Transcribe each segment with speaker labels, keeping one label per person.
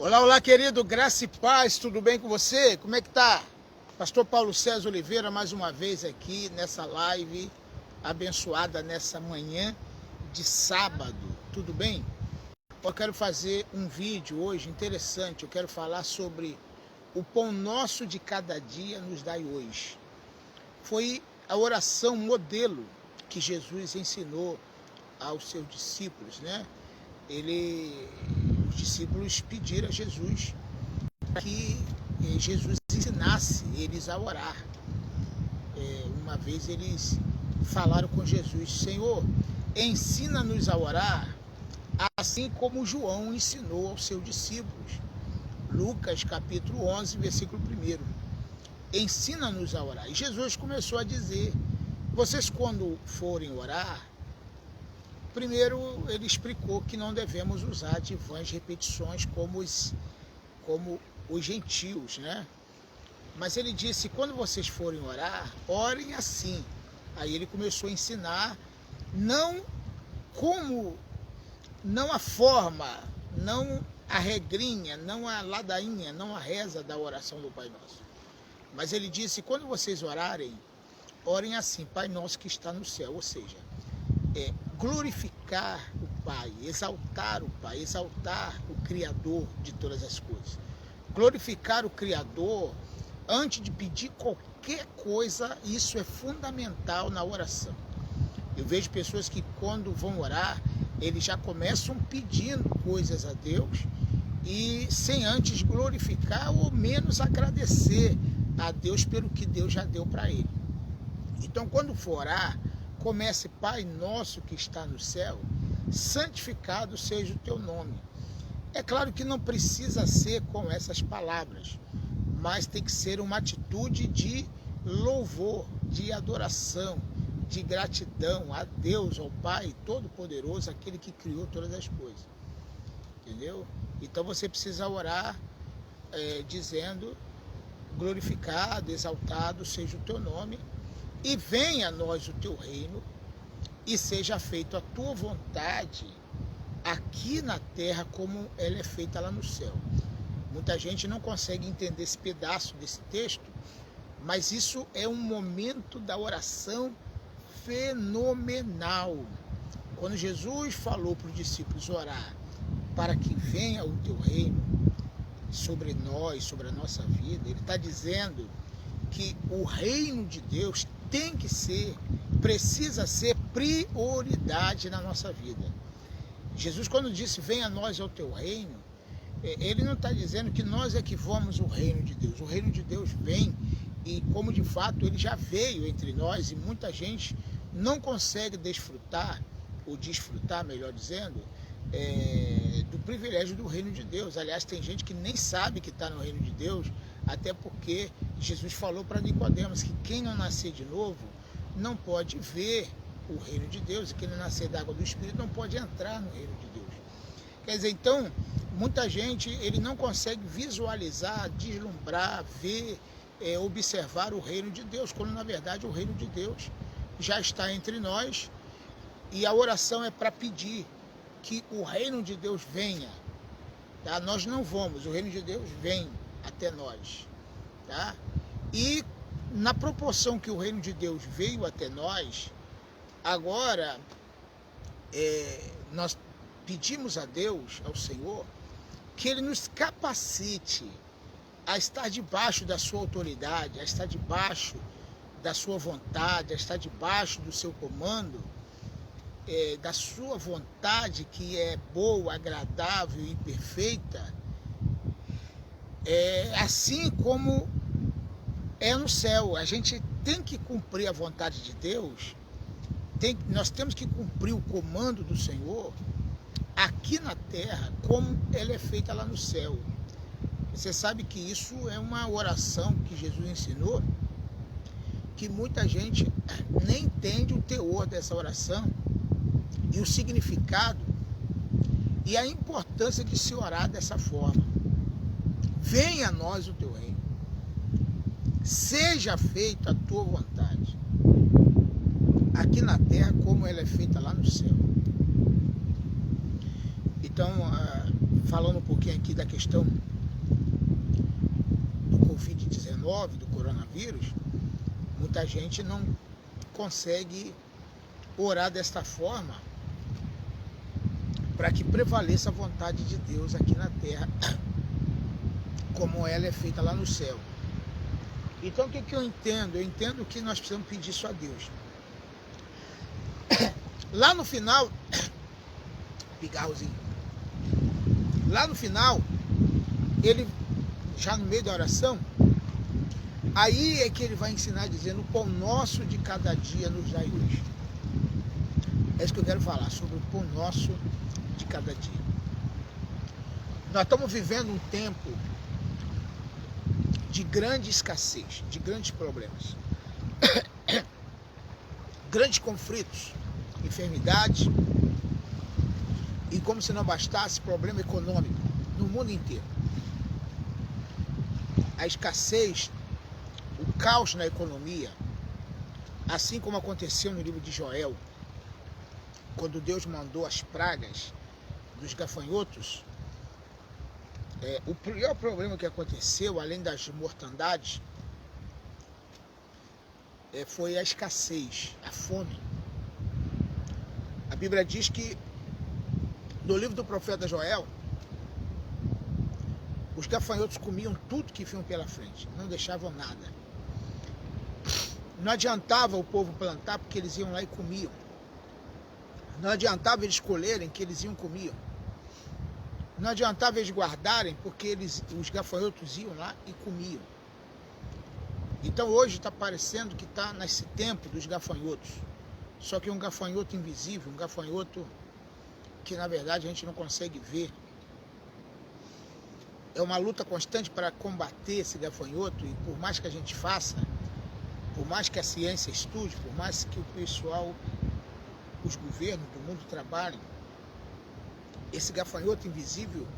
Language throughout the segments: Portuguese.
Speaker 1: Olá, olá, querido, graça e paz, tudo bem com você? Como é que tá? Pastor Paulo César Oliveira, mais uma vez aqui nessa live abençoada nessa manhã de sábado, tudo bem? Eu quero fazer um vídeo hoje interessante, eu quero falar sobre o pão nosso de cada dia nos dai hoje. Foi a oração modelo que Jesus ensinou aos seus discípulos, né? Os discípulos pediram a Jesus que Jesus ensinasse eles a orar. Uma vez eles falaram com Jesus: Senhor, ensina-nos a orar, assim como João ensinou aos seus discípulos. Lucas capítulo 11, versículo 1. Ensina-nos a orar. E Jesus começou a dizer: vocês quando forem orar, primeiro ele explicou que não devemos usar de vãs repetições como os gentios, né? Mas ele disse: quando vocês forem orar, orem assim. Aí ele começou a ensinar não a forma, não a regrinha, não a ladainha, não a reza da oração do Pai Nosso. Mas ele disse: quando vocês orarem, orem assim: Pai Nosso que está no céu. Ou seja, glorificar o Pai, exaltar o Pai, exaltar o Criador de todas as coisas. Glorificar o Criador antes de pedir qualquer coisa, isso é fundamental na oração. Eu vejo pessoas que quando vão orar, eles já começam pedindo coisas a Deus e sem antes glorificar ou menos agradecer a Deus pelo que Deus já deu para ele. Então, quando for orar, comece: Pai nosso que está no céu, santificado seja o teu nome. É claro que não precisa ser com essas palavras, mas tem que ser uma atitude de louvor, de adoração, de gratidão a Deus, ao Pai Todo-Poderoso, aquele que criou todas as coisas. Entendeu? Então você precisa orar dizendo: glorificado, exaltado seja o teu nome, e venha a nós o teu reino, e seja feita a tua vontade aqui na terra como ela é feita lá no céu. Muita gente não consegue entender esse pedaço desse texto, mas isso é um momento da oração fenomenal. Quando Jesus falou para os discípulos orar para que venha o teu reino sobre nós, sobre a nossa vida, ele está dizendo que o reino de Deus precisa ser prioridade na nossa vida. Jesus, quando disse venha a nós ao teu reino, ele não está dizendo que nós é que vamos o reino de Deus. O reino de Deus vem, e como de fato ele já veio entre nós, e muita gente não consegue desfrutar, melhor dizendo, do privilégio do reino de Deus. Aliás, tem gente que nem sabe que está no reino de Deus, até porque Jesus falou para Nicodemos que quem não nascer de novo não pode ver o reino de Deus, e quem não nascer da água do Espírito não pode entrar no reino de Deus. Quer dizer, então, muita gente ele não consegue visualizar, deslumbrar, ver, observar o reino de Deus, quando na verdade o reino de Deus já está entre nós, e a oração é para pedir que o reino de Deus venha. Tá? Nós não vamos, o reino de Deus vem até nós. Tá? E na proporção que o reino de Deus veio até nós, agora nós pedimos a Deus, ao Senhor, que Ele nos capacite a estar debaixo da sua autoridade, a estar debaixo da sua vontade, a estar debaixo do seu comando, da sua vontade que é boa, agradável e perfeita, assim como é no céu. A gente tem que cumprir a vontade de Deus, nós temos que cumprir o comando do Senhor aqui na terra, como ela é feita lá no céu. Você sabe que isso é uma oração que Jesus ensinou, que muita gente nem entende o teor dessa oração e o significado e a importância de se orar dessa forma. Venha a nós o teu reino, seja feita a tua vontade, aqui na terra como ela é feita lá no céu. Então, falando um pouquinho aqui da questão do Covid-19, do coronavírus, muita gente não consegue orar desta forma para que prevaleça a vontade de Deus aqui na terra, como ela é feita lá no céu. Então o que eu entendo? Eu entendo que nós precisamos pedir isso a Deus. Lá no final, pigarrozinho, lá no final, ele, já no meio da oração, aí é que ele vai ensinar dizendo: o pão nosso de cada dia nos dai hoje. É isso que eu quero falar, sobre o pão nosso de cada dia. Nós estamos vivendo um tempo de grande escassez, de grandes problemas, grandes conflitos, enfermidades, e como se não bastasse, problema econômico no mundo inteiro. A escassez, o caos na economia, assim como aconteceu no livro de Joel, quando Deus mandou as pragas dos gafanhotos. O pior problema que aconteceu, além das mortandades, foi a escassez, a fome. A Bíblia diz que, no livro do profeta Joel, os gafanhotos comiam tudo que vinham pela frente, não deixavam nada. Não adiantava o povo plantar, porque eles iam lá e comiam. Não adiantava eles colherem, que eles iam e comiam. Não adiantava eles guardarem, porque os gafanhotos iam lá e comiam. Então hoje está parecendo que está nesse tempo dos gafanhotos. Só que um gafanhoto invisível, um gafanhoto que na verdade a gente não consegue ver. É uma luta constante para combater esse gafanhoto, e por mais que a gente faça, por mais que a ciência estude, por mais que o pessoal, os governos do mundo trabalhem, esse gafanhoto invisível,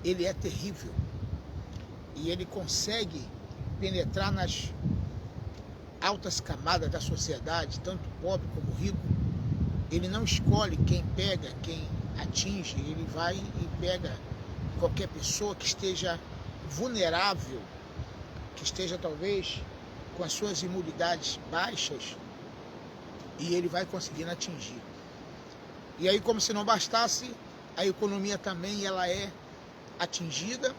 Speaker 1: ele é terrível. E ele consegue penetrar nas altas camadas da sociedade, tanto pobre como rico. Ele não escolhe quem pega, quem atinge, ele vai e pega qualquer pessoa que esteja vulnerável, que esteja talvez com as suas imunidades baixas, e ele vai conseguindo atingir. E aí, como se não bastasse, a economia também ela é atingida,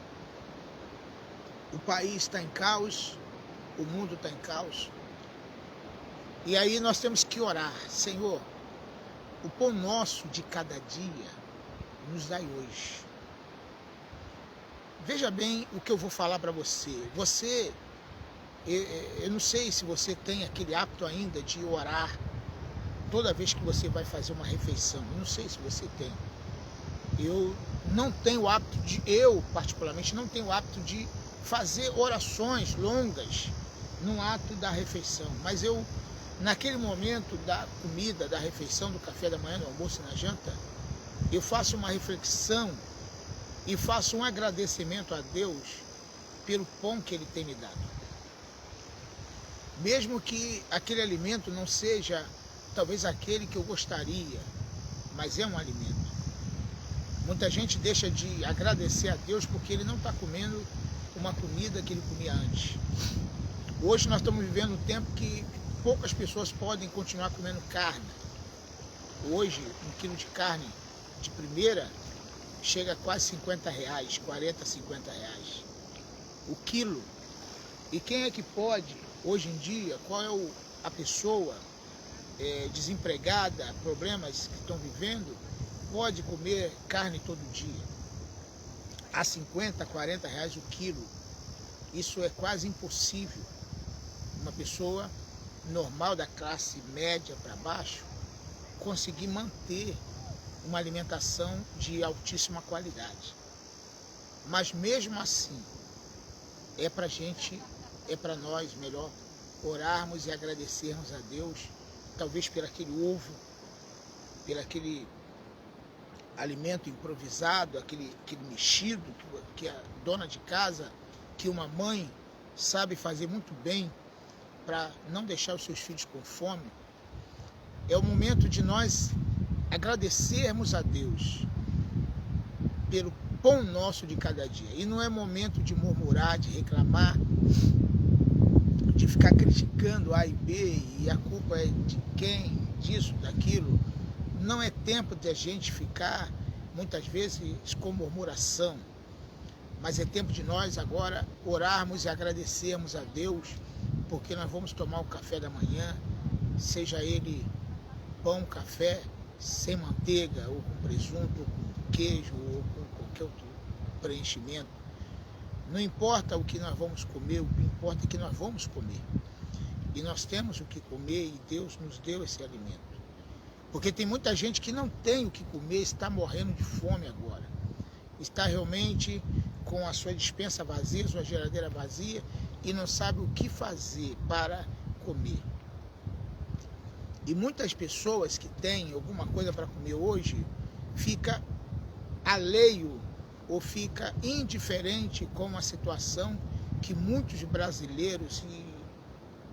Speaker 1: o país está em caos, o mundo está em caos. E aí nós temos que orar: Senhor, o pão nosso de cada dia nos dai hoje. Veja bem o que eu vou falar para você. Eu não sei se você tem aquele hábito ainda de orar toda vez que você vai fazer uma refeição. Eu não sei se você tem. Eu não tenho o hábito eu particularmente não tenho o hábito de fazer orações longas no ato da refeição. Mas eu, naquele momento da comida, da refeição, do café da manhã, do almoço e na janta, eu faço uma reflexão e faço um agradecimento a Deus pelo pão que Ele tem me dado. Mesmo que aquele alimento não seja talvez aquele que eu gostaria, mas é um alimento. Muita gente deixa de agradecer a Deus porque ele não está comendo uma comida que ele comia antes. Hoje nós estamos vivendo um tempo que poucas pessoas podem continuar comendo carne. Hoje, um quilo de carne de primeira chega a quase 50 reais, 40, 50 reais. O quilo. E quem é que pode, hoje em dia, qual é a pessoa desempregada, problemas que estão vivendo, pode comer carne todo dia? A 50, 40 reais o quilo. Isso é quase impossível. Uma pessoa normal, da classe média para baixo, conseguir manter uma alimentação de altíssima qualidade. Mas mesmo assim, é para nós melhor orarmos e agradecermos a Deus, talvez por aquele ovo, por aquele alimento improvisado, aquele mexido que a dona de casa, que uma mãe sabe fazer muito bem para não deixar os seus filhos com fome. É o momento de nós agradecermos a Deus pão nosso de cada dia. E não é momento de murmurar, de reclamar, de ficar criticando A e B, e a culpa é de quem, disso, daquilo. Não é tempo de a gente ficar, muitas vezes, com murmuração, mas é tempo de nós agora orarmos e agradecermos a Deus, porque nós vamos tomar o café da manhã, seja ele pão, café, sem manteiga, ou com presunto, ou com queijo, ou com qualquer outro preenchimento. Não importa o que nós vamos comer, o que importa é que nós vamos comer. E nós temos o que comer e Deus nos deu esse alimento. Porque tem muita gente que não tem o que comer, está morrendo de fome agora. Está realmente com a sua despensa vazia, sua geladeira vazia, e não sabe o que fazer para comer. E muitas pessoas que têm alguma coisa para comer hoje, fica alheio ou fica indiferente com a situação que muitos brasileiros e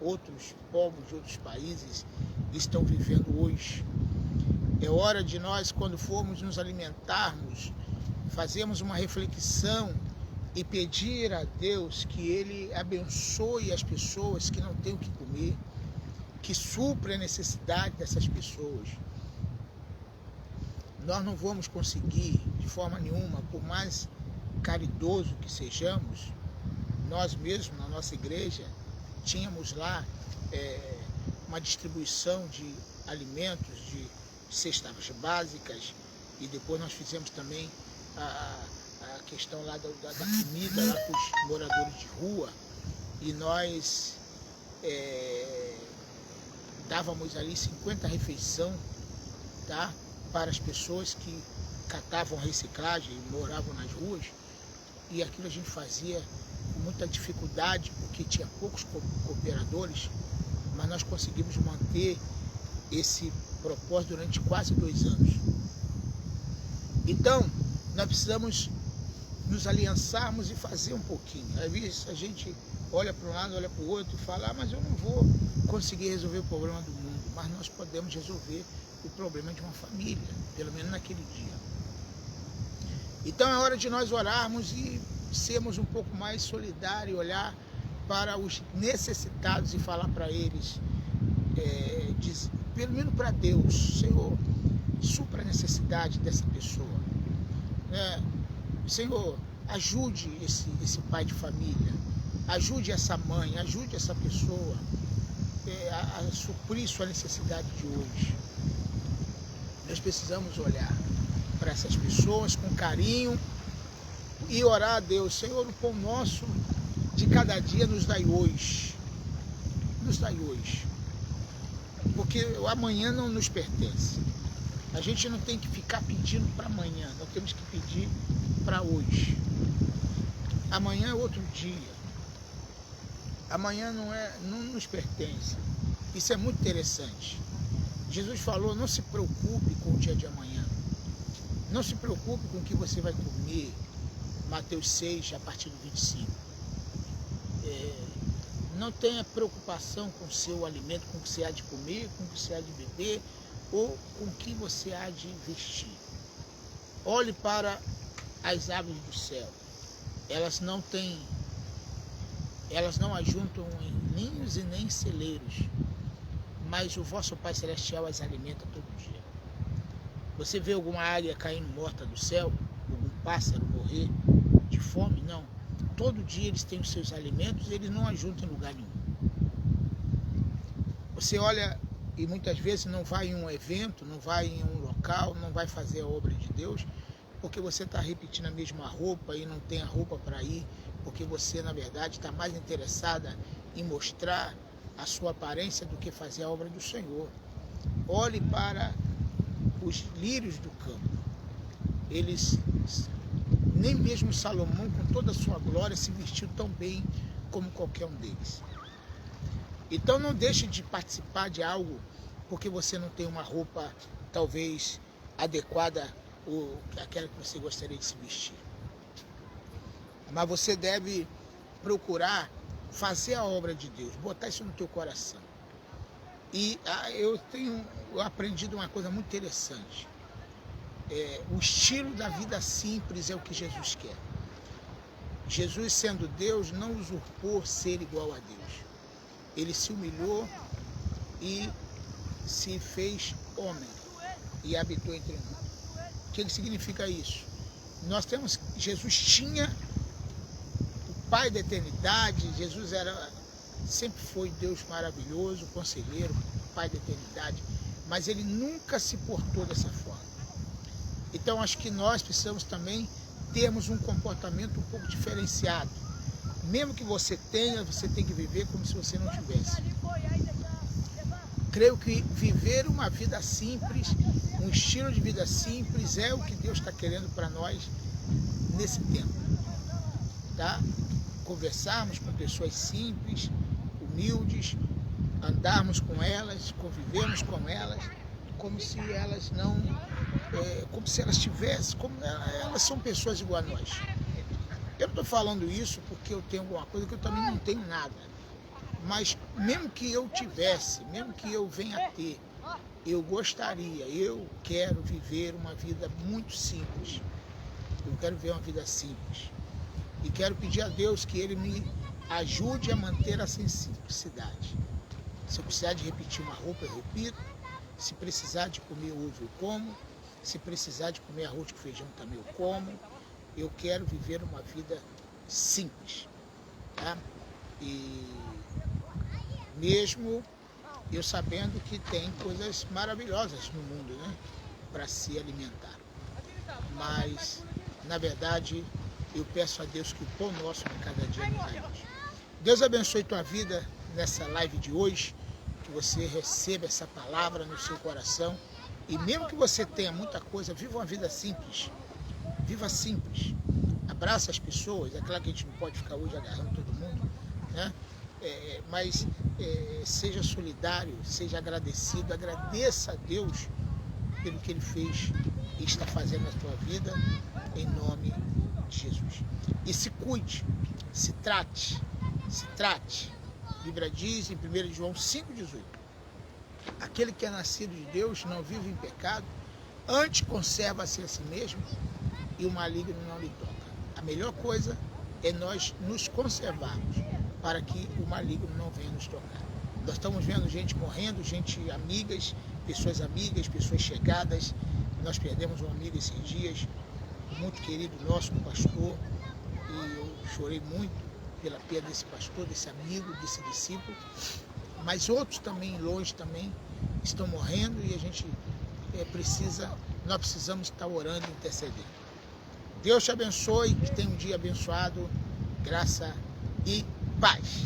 Speaker 1: outros povos de outros países estão vivendo hoje. É hora de nós, quando formos nos alimentarmos, fazermos uma reflexão e pedir a Deus que Ele abençoe as pessoas que não têm o que comer, que supra a necessidade dessas pessoas. Nós não vamos conseguir, de forma nenhuma, por mais caridoso que sejamos. Nós mesmos, na nossa igreja, tínhamos lá uma distribuição de alimentos, de cestas básicas, e depois nós fizemos também a questão lá da comida lá para os moradores de rua, e nós dávamos ali 50 refeições, tá? Para as pessoas que catavam reciclagem e moravam nas ruas, e aquilo a gente fazia com muita dificuldade, porque tinha poucos cooperadores, mas nós conseguimos manter esse propósito durante quase 2 anos. Então, nós precisamos nos aliançarmos e fazer um pouquinho. Às vezes a gente olha para um lado, olha para o outro e fala, mas eu não vou conseguir resolver o problema do mundo, mas nós podemos resolver o problema de uma família, pelo menos naquele dia. Então é hora de nós orarmos e sermos um pouco mais solidários, olhar para os necessitados e falar para eles, pelo menos para Deus, Senhor, supra a necessidade dessa pessoa. Senhor, ajude esse pai de família, ajude essa mãe, ajude essa pessoa a suprir sua necessidade de hoje. Nós precisamos olhar para essas pessoas com carinho e orar a Deus, Senhor, o pão nosso de cada dia nos dai hoje. Nos dai hoje. Porque o amanhã não nos pertence. A gente não tem que ficar pedindo para amanhã, nós temos que pedir para hoje. Amanhã é outro dia. Amanhã não nos pertence. Isso é muito interessante. Jesus falou, não se preocupe com o dia de amanhã. Não se preocupe com o que você vai comer. Mateus 6, a partir do 25. Não tenha preocupação com o seu alimento, com o que você há de comer, com o que você há de beber, ou com o que você há de vestir. Olhe para as aves do céu. Elas não ajuntam em ninhos e nem em celeiros, mas o vosso Pai Celestial as alimenta todo dia. Você vê alguma águia caindo morta do céu? Algum pássaro morrer de fome? Não. Todo dia eles têm os seus alimentos e eles não ajuntam em lugar nenhum. Você olha e muitas vezes não vai em um evento, não vai em um local, não vai fazer a obra de Deus, porque você está repetindo a mesma roupa e não tem a roupa para ir, porque você, na verdade, está mais interessada em mostrar a sua aparência do que fazer a obra do Senhor. Olhe para os lírios do campo. Eles, nem mesmo Salomão, com toda a sua glória, se vestiu tão bem como qualquer um deles. Então não deixe de participar de algo porque você não tem uma roupa talvez adequada ou aquela que você gostaria de se vestir. Mas você deve procurar fazer a obra de Deus, botar isso no teu coração. E eu tenho aprendido uma coisa muito interessante. O estilo da vida simples é o que Jesus quer. Jesus, sendo Deus, não usurpou ser igual a Deus. Ele se humilhou e se fez homem e habitou entre nós. O que significa isso? Jesus tinha o Pai da eternidade. Jesus sempre foi Deus maravilhoso, conselheiro, Pai da eternidade, mas ele nunca se portou dessa forma. Então acho que nós precisamos também termos um comportamento um pouco diferenciado. Mesmo que você tenha, você tem que viver como se você não tivesse. Creio que viver uma vida simples, um estilo de vida simples é o que Deus está querendo para nós nesse tempo. Tá? Conversarmos com pessoas simples, humildes, andarmos com elas, convivermos com elas, como se elas não, como se elas tivessem, como elas são pessoas igual a nós. Eu não estou falando isso porque eu tenho alguma coisa que eu também não tenho nada. Mas mesmo que eu tivesse, mesmo que eu venha a ter, eu quero viver uma vida muito simples. Eu quero viver uma vida simples. E quero pedir a Deus que Ele me ajude a manter a simplicidade. Se eu precisar de repetir uma roupa, eu repito. Se precisar de comer ovo, eu como. Se precisar de comer arroz com feijão, também eu como. Eu quero viver uma vida simples. Tá? E mesmo eu sabendo que tem coisas maravilhosas no mundo, né, para se alimentar. Mas, na verdade, eu peço a Deus que o pão nosso de cada dia nos dê hoje. Deus abençoe tua vida nessa live de hoje, que você receba essa palavra no seu coração. E mesmo que você tenha muita coisa, viva uma vida simples. Viva simples. Abraça as pessoas. É claro que a gente não pode ficar hoje agarrando todo mundo, né? Mas seja solidário, seja agradecido, agradeça a Deus pelo que Ele fez e está fazendo na tua vida, em nome de Jesus. E se cuide, se trate. A Bíblia diz em 1 João 5,18: aquele que é nascido de Deus não vive em pecado, antes conserva-se a si mesmo e o maligno não lhe toca. A melhor coisa é nós nos conservarmos para que o maligno não venha nos tocar. Nós estamos vendo gente morrendo, pessoas chegadas. Nós perdemos um amigo esses dias, muito querido nosso, um pastor, e eu chorei muito pela perda desse pastor, desse amigo, desse discípulo. Mas outros também, longe também, estão morrendo e a gente nós precisamos estar orando e intercedendo. Deus te abençoe, que tenha um dia abençoado, graça e paz.